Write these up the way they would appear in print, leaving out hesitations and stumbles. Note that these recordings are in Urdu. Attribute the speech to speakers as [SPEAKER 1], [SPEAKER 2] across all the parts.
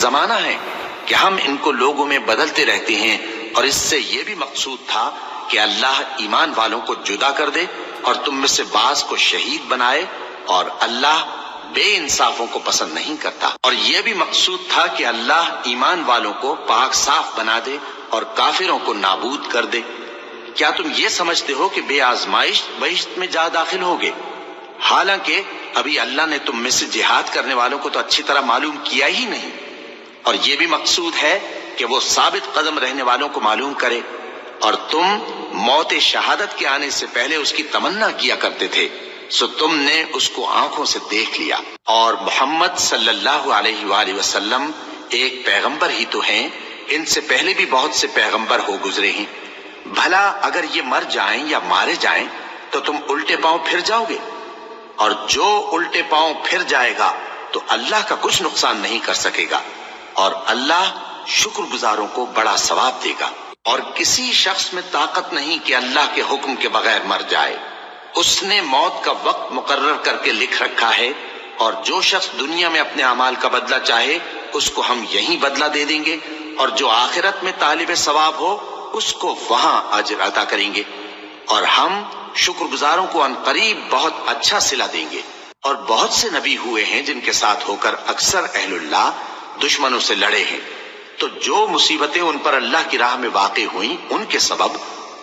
[SPEAKER 1] زمانہ ہے کہ ہم ان کو لوگوں میں بدلتے رہتے ہیں، اور اس سے یہ بھی مقصود تھا کہ اللہ ایمان والوں کو جدا کر دے اور تم میں سے بعض کو شہید بنائے، اور اللہ بے انصافوں کو پسند نہیں کرتا۔ اور یہ بھی مقصود تھا کہ اللہ ایمان والوں کو پاک صاف بنا دے اور کافروں کو نابود کر دے۔ کیا تم یہ سمجھتے ہو کہ بے آزمائش بہشت میں جا داخل ہوگے؟ حالانکہ ابھی اللہ نے تم میں سے جہاد کرنے والوں کو تو اچھی طرح معلوم کیا ہی نہیں، اور یہ بھی مقصود ہے کہ وہ ثابت قدم رہنے والوں کو معلوم کرے، اور تم موت شہادت کے آنے سے پہلے اس کی تمنا کیا کرتے تھے، سو تم نے اس کو آنکھوں سے دیکھ لیا۔ اور محمد صلی اللہ علیہ وآلہ وسلم ایک پیغمبر ہی تو ہیں، ان سے پہلے بھی بہت سے پیغمبر ہو گزرے ہیں۔ بھلا اگر یہ مر جائیں یا مارے جائیں تو تم الٹے پاؤں پھر جاؤ گے؟ اور جو الٹے پاؤں پھر جائے گا تو اللہ کا کچھ نقصان نہیں کر سکے گا، اور اللہ شکر گزاروں کو بڑا ثواب دے گا۔ اور کسی شخص میں طاقت نہیں کہ اللہ کے حکم کے بغیر مر جائے، اس نے موت کا وقت مقرر کر کے لکھ رکھا ہے، اور جو شخص دنیا میں اپنے اعمال کا بدلہ چاہے اس کو ہم یہیں بدلہ دے دیں گے، اور جو آخرت میں طالب ثواب ہو اس کو وہاں اجر عطا کریں گے، اور ہم شکر گزاروں کو ان قریب بہت اچھا صلہ دیں گے۔ اور بہت سے نبی ہوئے ہیں جن کے ساتھ ہو کر اکثر اہل اللہ دشمنوں سے لڑے ہیں، تو جو مصیبتیں ان پر اللہ کی راہ میں واقع ہوئیں ان کے سبب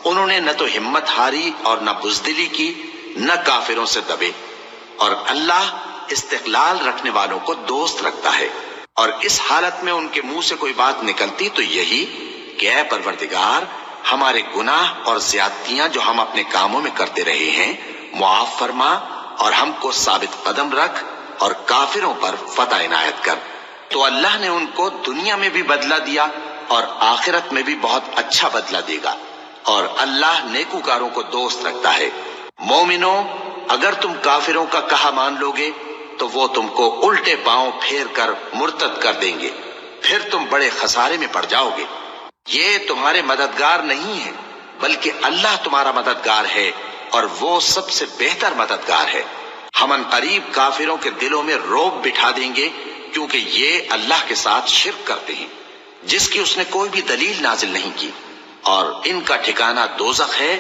[SPEAKER 1] انہوں نے نہ تو ہمت ہاری اور نہ بزدلی کی، نہ کافروں سے دبے، اور اللہ استقلال رکھنے والوں کو دوست رکھتا ہے۔ اور اس حالت میں ان کے منہ سے کوئی بات نکلتی تو یہی کہ اے پروردگار، ہمارے گناہ اور زیادتیاں جو ہم اپنے کاموں میں کرتے رہے ہیں معاف فرما، اور ہم کو ثابت قدم رکھ، اور کافروں پر فتح عنایت کر۔ تو اللہ نے ان کو دنیا میں بھی بدلہ دیا اور آخرت میں بھی بہت اچھا بدلہ دے گا، اور اللہ نیکوکاروں کو دوست رکھتا ہے۔ مومنو، اگر تم کافروں کا کہا مان لوگے تو وہ تم کو الٹے پاؤں پھیر کر مرتد کر دیں گے، پھر تم بڑے خسارے میں پڑ جاؤ گے۔ یہ تمہارے مددگار نہیں ہیں بلکہ اللہ تمہارا مددگار ہے، اور وہ سب سے بہتر مددگار ہے۔ ہم ان قریب کافروں کے دلوں میں رعب بٹھا دیں گے، کیونکہ یہ اللہ کے ساتھ شرک کرتے ہیں جس کی اس نے کوئی بھی دلیل نازل نہیں کی، اور ان کا ٹھکانہ دوزخ ہے،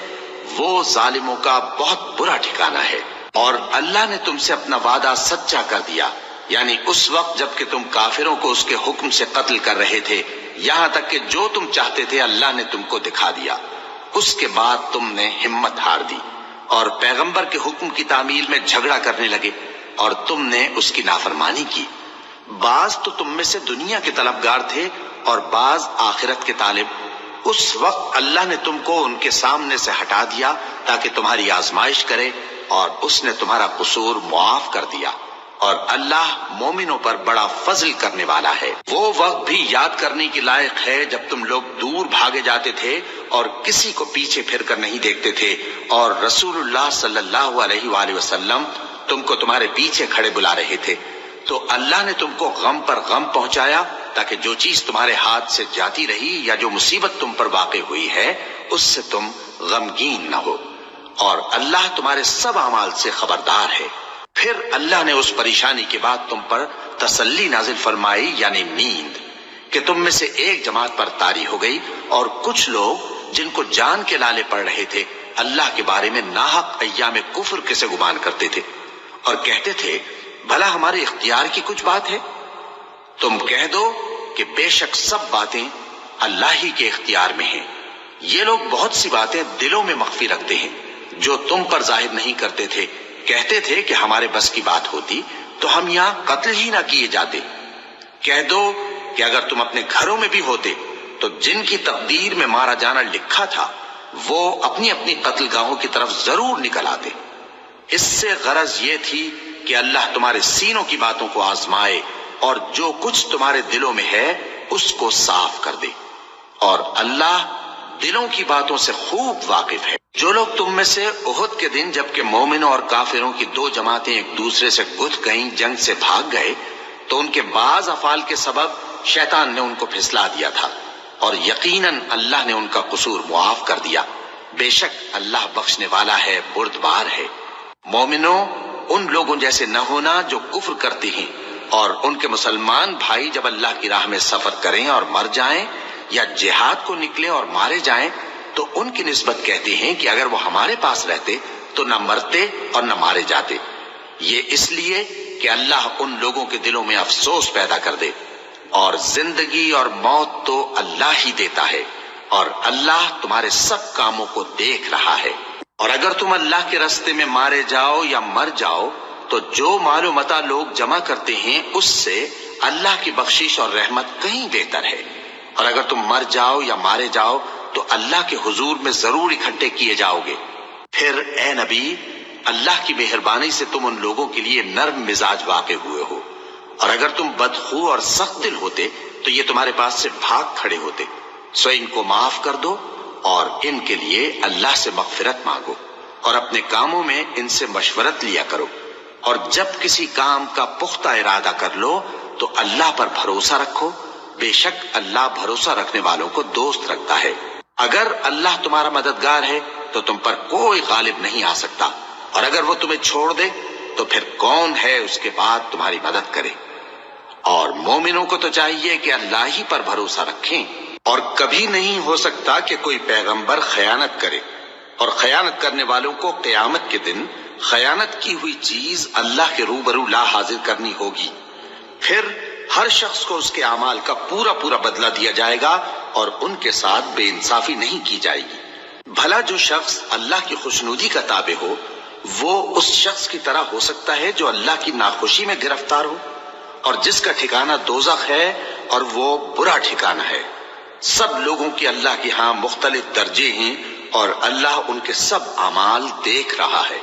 [SPEAKER 1] وہ ظالموں کا بہت برا ٹھکانہ ہے۔ اور اللہ نے تم سے اپنا وعدہ سچا کر دیا، یعنی اس وقت جب کہ تم کافروں کو اس کے حکم سے قتل کر رہے تھے، یہاں تک کہ جو تم چاہتے تھے اللہ نے تم کو دکھا دیا، اس کے بعد تم نے ہمت ہار دی اور پیغمبر کے حکم کی تعمیل میں جھگڑا کرنے لگے، اور تم نے اس کی نافرمانی کی۔ بعض تو تم میں سے دنیا کے طلبگار تھے اور بعض آخرت کے طالب۔ اس وقت اللہ نے تم کو ان کے سامنے سے ہٹا دیا تاکہ تمہاری آزمائش کرے، اور اس نے تمہارا قصور معاف کر دیا، اور اللہ مومنوں پر بڑا فضل کرنے والا ہے۔ وہ وقت بھی یاد کرنے کی لائق ہے جب تم لوگ دور بھاگے جاتے تھے اور کسی کو پیچھے پھر کر نہیں دیکھتے تھے، اور رسول اللہ صلی اللہ علیہ وآلہ وسلم تم کو تمہارے پیچھے کھڑے بلا رہے تھے، تو اللہ نے تم کو غم پر غم پہنچایا تاکہ جو چیز تمہارے ہاتھ سے جاتی رہی یا جو مصیبت تم پر واقع ہوئی ہے اس سے تم غمگین نہ ہو، اور اللہ تمہارے سب اعمال سے خبردار ہے۔ پھر اللہ نے اس پریشانی کے بعد تم پر تسلی نازل فرمائی، یعنی نیند، کہ تم میں سے ایک جماعت پر طاری ہو گئی، اور کچھ لوگ جن کو جان کے لالے پڑ رہے تھے اللہ کے بارے میں ناحق ایام کفر کے سے گمان کرتے تھے، اور کہتے تھے بھلا ہمارے اختیار کی کچھ بات ہے؟ تم کہہ دو کہ بے شک سب باتیں اللہ ہی کے اختیار میں ہیں۔ یہ لوگ بہت سی باتیں دلوں میں مخفی رکھتے ہیں جو تم پر ظاہر نہیں کرتے تھے۔ کہتے تھے کہ ہمارے بس کی بات ہوتی تو ہم یہاں قتل ہی نہ کیے جاتے۔ کہہ دو کہ اگر تم اپنے گھروں میں بھی ہوتے تو جن کی تقدیر میں مارا جانا لکھا تھا وہ اپنی اپنی قتل گاہوں کی طرف ضرور نکل آتے۔ اس سے غرض یہ تھی کہ اللہ تمہارے سینوں کی باتوں کو آزمائے اور جو کچھ تمہارے دلوں میں ہے اس کو صاف کر دے، اور اللہ دلوں کی باتوں سے خوب واقف ہے۔ جو لوگ تم میں سے احد کے دن جبکہ مومنوں اور کافروں کی دو جماعتیں ایک دوسرے سے گتھ گئیں جنگ سے بھاگ گئے تو ان کے بعض افعال کے سبب شیطان نے ان کو پھسلا دیا تھا، اور یقیناً اللہ نے ان کا قصور معاف کر دیا۔ بے شک اللہ بخشنے والا ہے، بردبار ہے۔ مومنوں، ان لوگوں جیسے نہ ہونا جو کفر کرتے ہیں اور ان کے مسلمان بھائی جب اللہ کی راہ میں سفر کریں اور مر جائیں یا جہاد کو نکلیں اور مارے جائیں تو ان کی نسبت کہتے ہیں کہ اگر وہ ہمارے پاس رہتے تو نہ مرتے اور نہ مارے جاتے، یہ اس لیے کہ اللہ ان لوگوں کے دلوں میں افسوس پیدا کر دے، اور زندگی اور موت تو اللہ ہی دیتا ہے، اور اللہ تمہارے سب کاموں کو دیکھ رہا ہے۔ اور اگر تم اللہ کے راستے میں مارے جاؤ یا مر جاؤ تو جو مال و متاع لوگ جمع کرتے ہیں اس سے اللہ کی بخشش اور رحمت کہیں بہتر ہے، اور اگر تم مر جاؤ یا مارے جاؤ تو اللہ کے حضور میں ضرور اکٹھے کیے جاؤ گے۔ پھر اے نبی، اللہ کی مہربانی سے تم ان لوگوں کے لیے نرم مزاج واقع ہوئے ہو، اور اگر تم بدخو اور سخت دل ہوتے تو یہ تمہارے پاس سے بھاگ کھڑے ہوتے، سو ان کو معاف کر دو اور ان کے لیے اللہ سے مغفرت مانگو، اور اپنے کاموں میں ان سے مشورت لیا کرو، اور جب کسی کام کا پختہ ارادہ کر لو تو اللہ پر بھروسہ رکھو، بے شک اللہ بھروسہ رکھنے والوں کو دوست رکھتا ہے۔ اگر اللہ تمہارا مددگار ہے تو تم پر کوئی غالب نہیں آ سکتا، اور اگر وہ تمہیں چھوڑ دے تو پھر کون ہے اس کے بعد تمہاری مدد کرے۔ اور مومنوں کو تو چاہیے کہ اللہ ہی پر بھروسہ رکھیں، اور کبھی نہیں ہو سکتا کہ کوئی پیغمبر خیانت کرے، اور خیانت کرنے والوں کو قیامت کے دن خیانت کی ہوئی چیز اللہ کے روبرو لا حاضر کرنی ہوگی، پھر ہر شخص کو اس کے اعمال کا پورا پورا بدلہ دیا جائے گا اور ان کے ساتھ بے انصافی نہیں کی جائے گی۔ بھلا جو شخص اللہ کی خوشنودی کا تابع ہو وہ اس شخص کی طرح ہو سکتا ہے جو اللہ کی ناخوشی میں گرفتار ہو، اور جس کا ٹھکانہ دوزخ ہے اور وہ برا ٹھکانہ ہے۔ سب لوگوں کی اللہ کے ہاں مختلف درجے ہیں اور اللہ ان کے سب اعمال دیکھ رہا ہے۔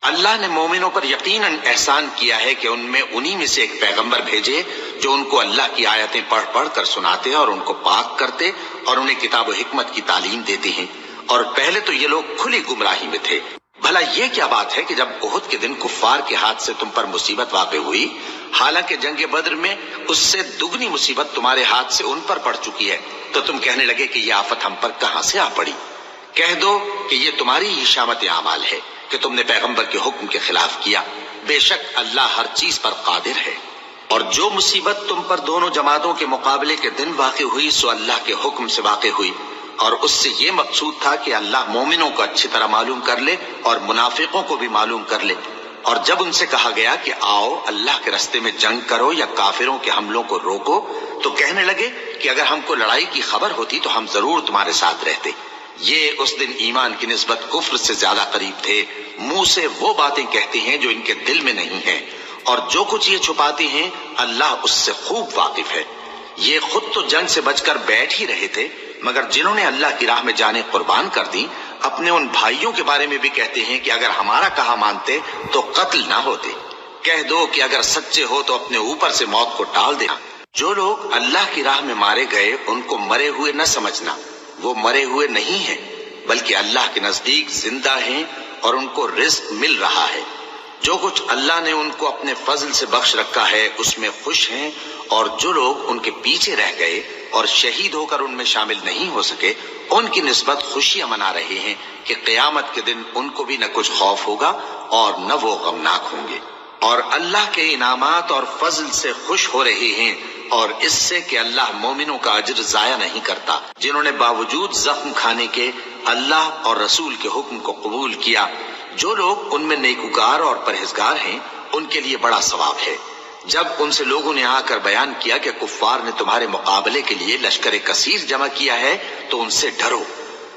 [SPEAKER 1] اللہ نے مومنوں پر یقیناً احسان کیا ہے کہ ان میں انہی میں سے ایک پیغمبر بھیجے جو ان کو اللہ کی آیتیں پڑھ پڑھ کر سناتے اور ان کو پاک کرتے اور انہیں کتاب و حکمت کی تعلیم دیتے ہیں، اور پہلے تو یہ لوگ کھلی گمراہی میں تھے۔ بھلا یہ کیا بات ہے کہ جب احد کے دن کفار کے ہاتھ سے تم پر مصیبت واقع ہوئی، حالانکہ جنگ بدر میں اس سے دگنی مصیبت تمہارے ہاتھ سے ان پر پڑ چکی ہے، تو تم کہنے لگے کہ یہ آفت ہم پر کہاں سے آ پڑی؟ کہہ دو کہ یہ تمہاری ہی شامت اعمال ہے کہ تم نے پیغمبر کے حکم کے خلاف کیا، بے شک اللہ ہر چیز پر قادر ہے۔ اور جو مصیبت تم پر دونوں جماعتوں کے مقابلے کے دن واقع ہوئی سو اللہ کے حکم سے واقع ہوئی، اور اس سے یہ مقصود تھا کہ اللہ مومنوں کو اچھی طرح معلوم کر لے اور منافقوں کو بھی معلوم کر لے۔ اور جب ان سے کہا گیا کہ آؤ اللہ کے راستے میں جنگ کرو یا کافروں کے حملوں کو روکو، تو کہنے لگے کہ اگر ہم کو لڑائی کی خبر ہوتی تو ہم ضرور تمہارے ساتھ رہتے۔ یہ اس دن ایمان کی نسبت کفر سے زیادہ قریب تھے، منہ سے وہ باتیں کہتے ہیں جو ان کے دل میں نہیں ہیں، اور جو کچھ یہ چھپاتے ہیں اللہ اس سے خوب واقف ہے۔ یہ خود تو جنگ سے بچ کر بیٹھ ہی رہے تھے، مگر جنہوں نے اللہ کی راہ میں جانیں قربان کر دی اپنے ان بھائیوں کے بارے میں بھی کہتے ہیں کہ اگر ہمارا کہا مانتے تو قتل نہ ہوتے۔ کہہ دو کہ اگر سچے ہو تو اپنے اوپر سے موت کو ٹال دینا۔ جو لوگ اللہ کی راہ میں مارے گئے ان کو مرے ہوئے نہ سمجھنا، وہ مرے ہوئے نہیں ہیں بلکہ اللہ کے نزدیک زندہ ہیں اور ان کو رزق مل رہا ہے۔ جو کچھ اللہ نے ان کو اپنے فضل سے بخش رکھا ہے اس میں خوش ہیں، اور جو لوگ ان کے پیچھے رہ گئے اور شہید ہو کر ان میں شامل نہیں ہو سکے ان کی نسبت خوشیاں منا رہے ہیں کہ قیامت کے دن ان کو بھی نہ کچھ خوف ہوگا اور نہ وہ غمناک ہوں گے، اور اللہ کے انعامات اور فضل سے خوش ہو رہے ہیں، اور اس سے کہ اللہ مومنوں کا اجر ضائع نہیں کرتا۔ جنہوں نے باوجود زخم کھانے کے اللہ اور رسول کے حکم کو قبول کیا، جو لوگ ان میں نیکوکار اور پرہیزگار ہیں ان کے لیے بڑا ثواب ہے۔ جب ان سے لوگوں نے آ کر بیان کیا کہ کفار نے تمہارے مقابلے کے لیے لشکر کثیر جمع کیا ہے تو ان سے ڈرو،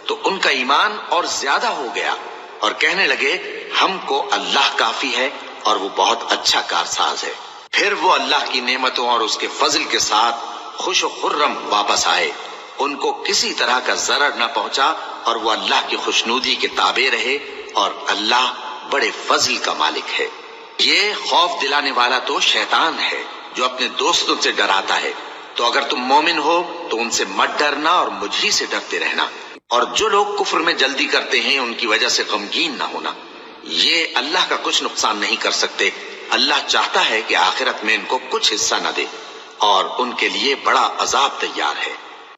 [SPEAKER 1] تو ان کا ایمان اور زیادہ ہو گیا، اور کہنے لگے ہم کو اللہ کافی ہے اور وہ بہت اچھا کارساز ہے۔ پھر وہ اللہ کی نعمتوں اور اس کے فضل کے ساتھ خوش و خرم واپس آئے، ان کو کسی طرح کا ضرر نہ پہنچا، اور وہ اللہ کی خوشنودی کے تابع رہے، اور اللہ بڑے فضل کا مالک ہے۔ یہ خوف دلانے والا تو شیطان ہے جو اپنے دوستوں سے ڈراتا ہے، تو اگر تم مومن ہو تو ان سے مت ڈرنا اور مجھ ہی سے ڈرتے رہنا، اور جو لوگ کفر میں جلدی کرتے ہیں ان کی وجہ سے غمگین نہ ہونا، یہ اللہ کا کچھ نقصان نہیں کر سکتے۔ اللہ چاہتا ہے کہ آخرت میں ان کو کچھ حصہ نہ دے، اور ان کے لیے بڑا عذاب تیار ہے۔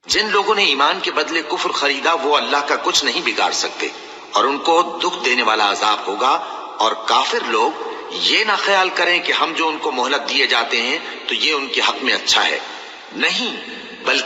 [SPEAKER 1] جن لوگوں نے ایمان کے بدلے کفر خریدا وہ اللہ کا کچھ نہیں بگاڑ سکتے، اور ان کو دکھ دینے والا عذاب ہوگا۔ اور کافر لوگ یہ نہ خیال کریں کہ ہم جو ان کو مہلت دیے جاتے ہیں تو یہ ان کے حق میں اچھا ہے، نہیں،